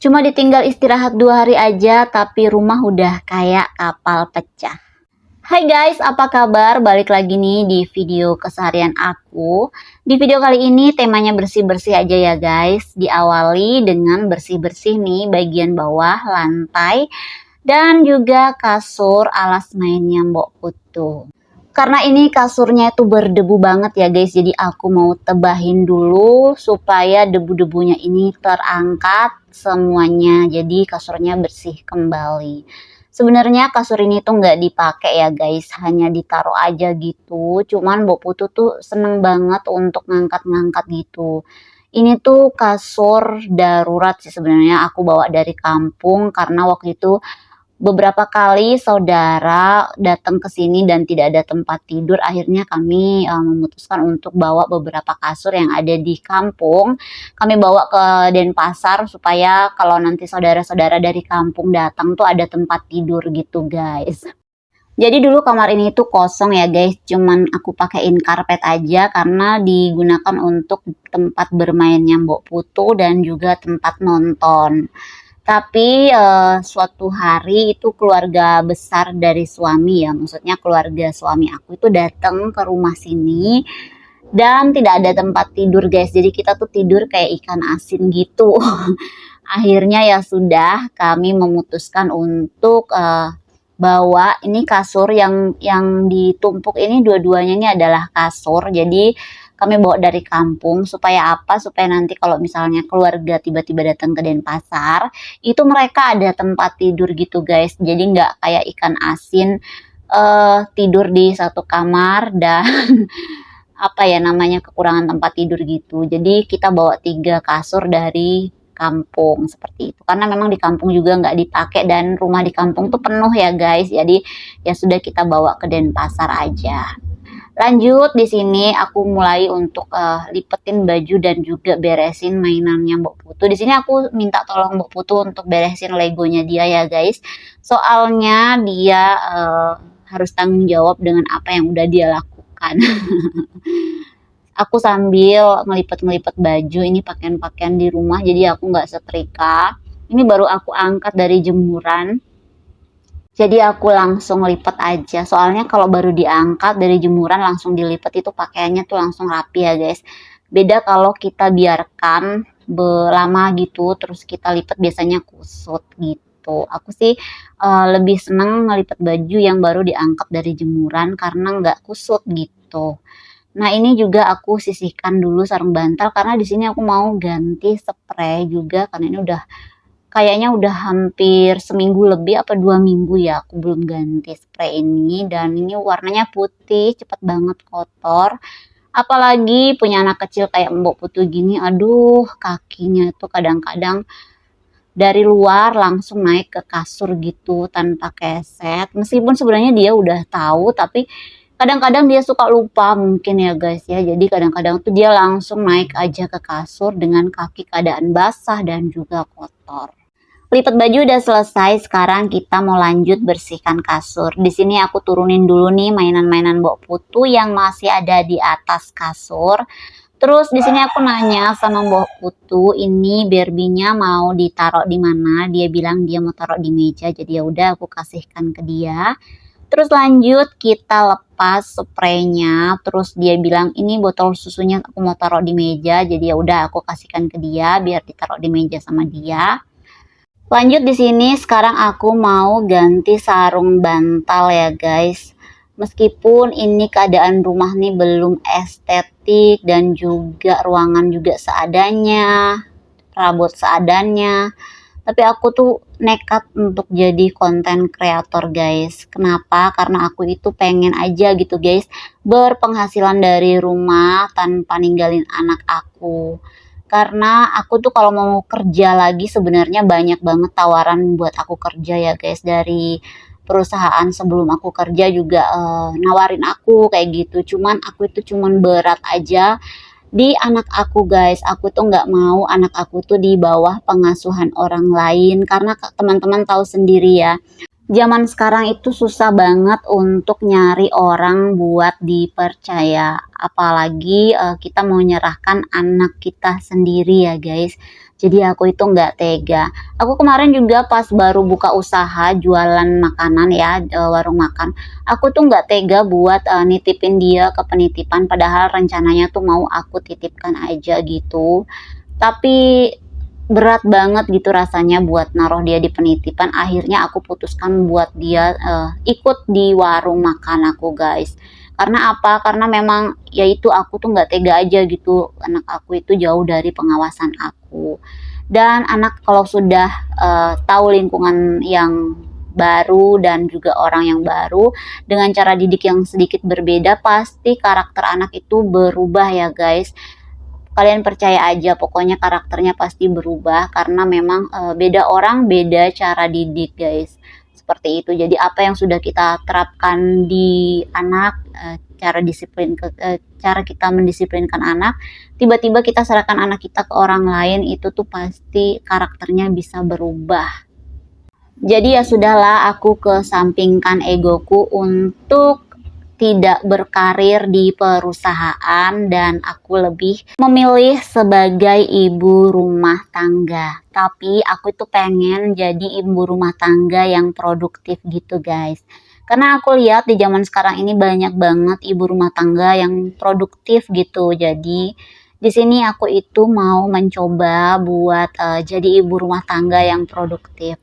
Cuma ditinggal istirahat 2 hari aja, tapi rumah udah kayak kapal pecah. Hai guys, apa kabar? Balik lagi nih di video keseharian aku. Di video kali ini temanya bersih-bersih aja ya guys. Diawali dengan bersih-bersih nih bagian bawah, lantai, dan juga kasur alas mainnya Mbok Putu. Karena ini kasurnya itu berdebu banget ya guys, jadi aku mau tebahin dulu supaya debu-debunya ini terangkat semuanya. Jadi kasurnya bersih kembali. Sebenarnya kasur ini tuh nggak dipakai ya guys, hanya ditaruh aja gitu. Cuman Mbok Putu tuh seneng banget untuk ngangkat-ngangkat gitu. Ini tuh kasur darurat sih sebenarnya, aku bawa dari kampung karena waktu itu beberapa kali saudara datang ke sini dan tidak ada tempat tidur. Akhirnya kami memutuskan untuk bawa beberapa kasur yang ada di kampung. Kami bawa ke Denpasar supaya kalau nanti saudara-saudara dari kampung datang tuh ada tempat tidur gitu guys. Jadi dulu kamar ini tuh kosong ya guys, cuman aku pakein karpet aja karena digunakan untuk tempat bermainnya Mbok Putu dan juga tempat nonton. Tapi suatu hari itu keluarga besar dari suami ya, maksudnya keluarga suami aku itu datang ke rumah sini dan tidak ada tempat tidur guys. Jadi kita tuh tidur kayak ikan asin gitu. Akhirnya ya sudah, kami memutuskan untuk bawa ini kasur yang ditumpuk ini, dua-duanya ini adalah kasur. Jadi kami bawa dari kampung supaya apa? Supaya nanti kalau misalnya keluarga tiba-tiba datang ke Denpasar, itu mereka ada tempat tidur gitu guys. Jadi nggak kayak ikan asin tidur di satu kamar dan apa ya namanya, kekurangan tempat tidur gitu. Jadi kita bawa 3 kasur dari kampung seperti itu. Karena memang di kampung juga nggak dipakai dan rumah di kampung tuh penuh ya guys. Jadi ya sudah kita bawa ke Denpasar aja. Lanjut di sini aku mulai untuk lipetin baju dan juga beresin mainannya Mbok Putu. Di sini aku minta tolong Mbok Putu untuk beresin legonya dia ya guys. Soalnya dia harus tanggung jawab dengan apa yang udah dia lakukan. Aku sambil ngelipet-ngelipet baju, ini pakaian-pakaian di rumah jadi aku nggak setrika. Ini baru aku angkat dari jemuran. Jadi aku langsung lipet aja, soalnya kalau baru diangkat dari jemuran langsung dilipet itu pakaiannya tuh langsung rapi ya guys. Beda kalau kita biarkan lama gitu terus kita lipet biasanya kusut gitu. Aku sih lebih seneng ngelipet baju yang baru diangkat dari jemuran karena nggak kusut gitu. Nah ini juga aku sisihkan dulu sarung bantal karena di sini aku mau ganti spray juga karena ini udah kayaknya udah hampir seminggu lebih apa 2 minggu ya aku belum ganti spray ini, dan ini warnanya putih cepet banget kotor. Apalagi punya anak kecil kayak Mbok Putu gini, aduh kakinya tuh kadang-kadang dari luar langsung naik ke kasur gitu tanpa keset. Meskipun sebenarnya dia udah tahu tapi kadang-kadang dia suka lupa mungkin ya guys ya. Jadi kadang-kadang tuh dia langsung naik aja ke kasur dengan kaki keadaan basah dan juga kotor. Lipat baju udah selesai, sekarang kita mau lanjut bersihkan kasur. Di sini aku turunin dulu nih mainan-mainan Mbok Putu yang masih ada di atas kasur. Terus di sini aku nanya sama Mbok Putu, ini Barbie-nya mau ditaruh di mana? Dia bilang dia mau taruh di meja, jadi ya udah aku kasihkan ke dia. Terus lanjut kita lepas spraynya, terus dia bilang ini botol susunya aku mau taruh di meja, jadi ya udah aku kasihkan ke dia biar ditaruh di meja sama dia. Lanjut di sini sekarang aku mau ganti sarung bantal ya guys. Meskipun ini keadaan rumah nih belum estetik dan juga ruangan juga seadanya, perabot seadanya. Tapi aku tuh nekat untuk jadi konten kreator guys. Kenapa? Karena aku itu pengen aja gitu guys berpenghasilan dari rumah tanpa ninggalin anak aku. Karena aku tuh kalau mau kerja lagi sebenarnya banyak banget tawaran buat aku kerja ya guys, dari perusahaan sebelum aku kerja juga nawarin aku kayak gitu. Cuman aku itu cuman berat aja di anak aku guys. Aku tuh nggak mau anak aku tuh di bawah pengasuhan orang lain karena teman-teman tahu sendiri ya. Zaman sekarang itu susah banget untuk nyari orang buat dipercaya. Apalagi kita mau menyerahkan anak kita sendiri ya guys. Jadi aku itu nggak tega. Aku kemarin juga pas baru buka usaha jualan makanan ya, warung makan. Aku tuh nggak tega buat nitipin dia ke penitipan, padahal rencananya tuh mau aku titipkan aja gitu. Tapi berat banget gitu rasanya buat naruh dia di penitipan. Akhirnya aku putuskan buat dia ikut di warung makan aku, guys. Karena apa? Karena memang ya itu, aku tuh nggak tega aja gitu. Anak aku itu jauh dari pengawasan aku. Dan anak kalau sudah tahu lingkungan yang baru dan juga orang yang baru dengan cara didik yang sedikit berbeda, pasti karakter anak itu berubah ya guys. Kalian percaya aja, pokoknya karakternya pasti berubah karena memang beda orang beda cara didik guys, seperti itu. Jadi apa yang sudah kita terapkan di anak, cara kita mendisiplinkan anak, tiba-tiba kita serahkan anak kita ke orang lain, itu tuh pasti karakternya bisa berubah. Jadi ya sudahlah, aku kesampingkan egoku untuk tidak berkarir di perusahaan dan aku lebih memilih sebagai ibu rumah tangga. Tapi aku itu pengen jadi ibu rumah tangga yang produktif gitu guys. Karena aku lihat di zaman sekarang ini banyak banget ibu rumah tangga yang produktif gitu. Jadi di sini aku itu mau mencoba buat jadi ibu rumah tangga yang produktif.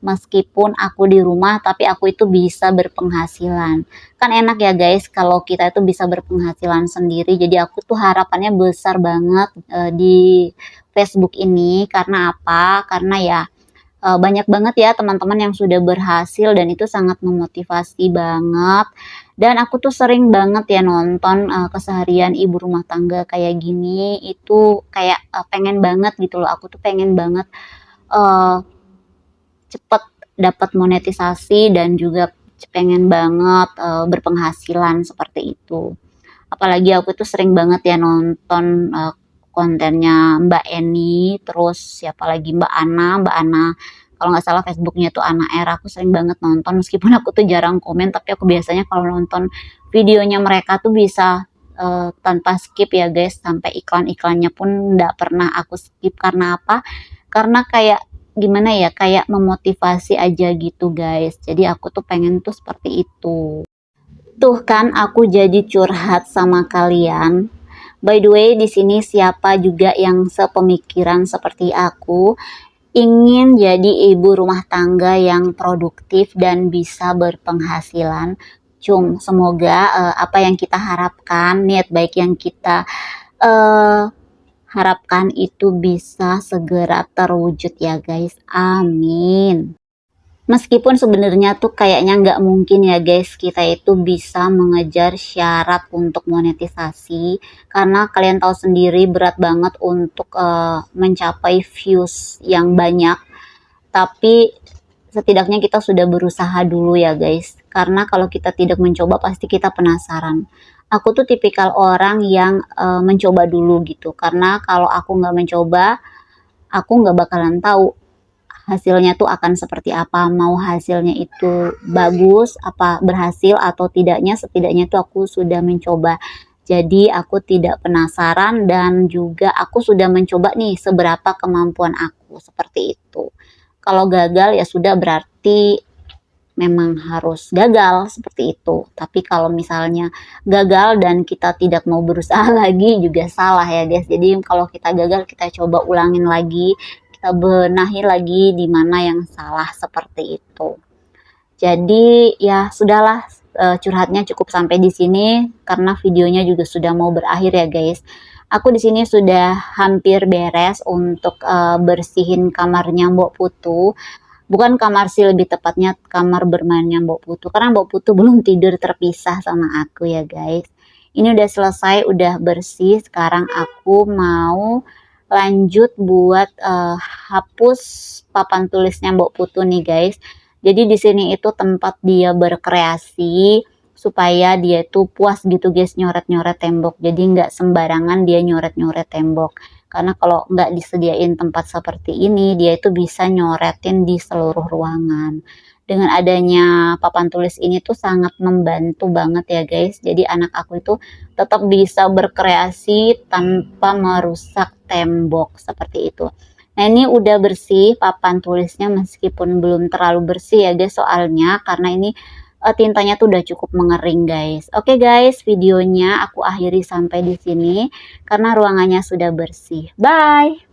Meskipun aku di rumah tapi aku itu bisa berpenghasilan. Kan enak ya guys kalau kita itu bisa berpenghasilan sendiri. Jadi aku tuh harapannya besar banget di Facebook ini. Karena apa? Karena ya banyak banget ya teman-teman yang sudah berhasil dan itu sangat memotivasi banget. Dan aku tuh sering banget ya nonton keseharian ibu rumah tangga kayak gini. Itu kayak pengen banget gitu loh. Aku tuh pengen banget uh, cepet dapat monetisasi dan juga pengen banget berpenghasilan seperti itu. Apalagi aku tuh sering banget ya nonton kontennya Mbak Eni, terus siapa lagi Mbak Ana, kalau nggak salah Facebooknya tuh Ana R. Aku sering banget nonton meskipun aku tuh jarang komen, tapi aku biasanya kalau nonton videonya mereka tuh bisa tanpa skip ya guys, sampai iklan-iklannya pun nggak pernah aku skip. Karena apa? Karena kayak gimana ya, kayak memotivasi aja gitu guys. Jadi aku tuh pengen tuh seperti itu. Tuh kan aku jadi curhat sama kalian. By the way, di sini siapa juga yang sepemikiran seperti aku, ingin jadi ibu rumah tangga yang produktif dan bisa berpenghasilan. Semoga apa yang kita harapkan, niat baik yang kita uh, harapkan itu bisa segera terwujud ya guys. Amin. Meskipun sebenarnya tuh kayaknya nggak mungkin ya guys kita itu bisa mengejar syarat untuk monetisasi, karena kalian tahu sendiri berat banget untuk mencapai views yang banyak. Tapi setidaknya kita sudah berusaha dulu ya guys, karena kalau kita tidak mencoba pasti kita penasaran. Aku tuh tipikal orang yang mencoba dulu gitu, karena kalau aku nggak mencoba aku nggak bakalan tahu hasilnya tuh akan seperti apa, mau hasilnya itu bagus, apa berhasil atau tidaknya, setidaknya tuh aku sudah mencoba. Jadi aku tidak penasaran dan juga aku sudah mencoba nih seberapa kemampuan aku, seperti itu. Kalau gagal ya sudah, berarti memang harus gagal seperti itu. Tapi kalau misalnya gagal dan kita tidak mau berusaha lagi juga salah ya guys. Jadi kalau kita gagal kita coba ulangin lagi, kita benahi lagi di mana yang salah, seperti itu. Jadi ya sudahlah, curhatnya cukup sampai di sini karena videonya juga sudah mau berakhir ya guys. Aku di sini sudah hampir beres untuk bersihin kamarnya Mbok Putu. Bukan kamar sih, lebih tepatnya kamar bermainnya Mbok Putu. Karena Mbok Putu belum tidur terpisah sama aku ya guys. Ini udah selesai, udah bersih. Sekarang aku mau lanjut buat hapus papan tulisnya Mbok Putu nih guys. Jadi di sini itu tempat dia berkreasi supaya dia itu puas gitu guys nyoret-nyoret tembok. Jadi nggak sembarangan dia nyoret-nyoret tembok. Karena kalau nggak disediain tempat seperti ini, dia itu bisa nyoretin di seluruh ruangan. Dengan adanya papan tulis ini tuh sangat membantu banget ya guys. Jadi anak aku itu tetap bisa berkreasi tanpa merusak tembok, seperti itu. Nah, ini udah bersih papan tulisnya meskipun belum terlalu bersih ya guys, soalnya karena ini tintanya tuh udah cukup mengering guys. Oke guys, videonya aku akhiri sampai di sini karena ruangannya sudah bersih. Bye.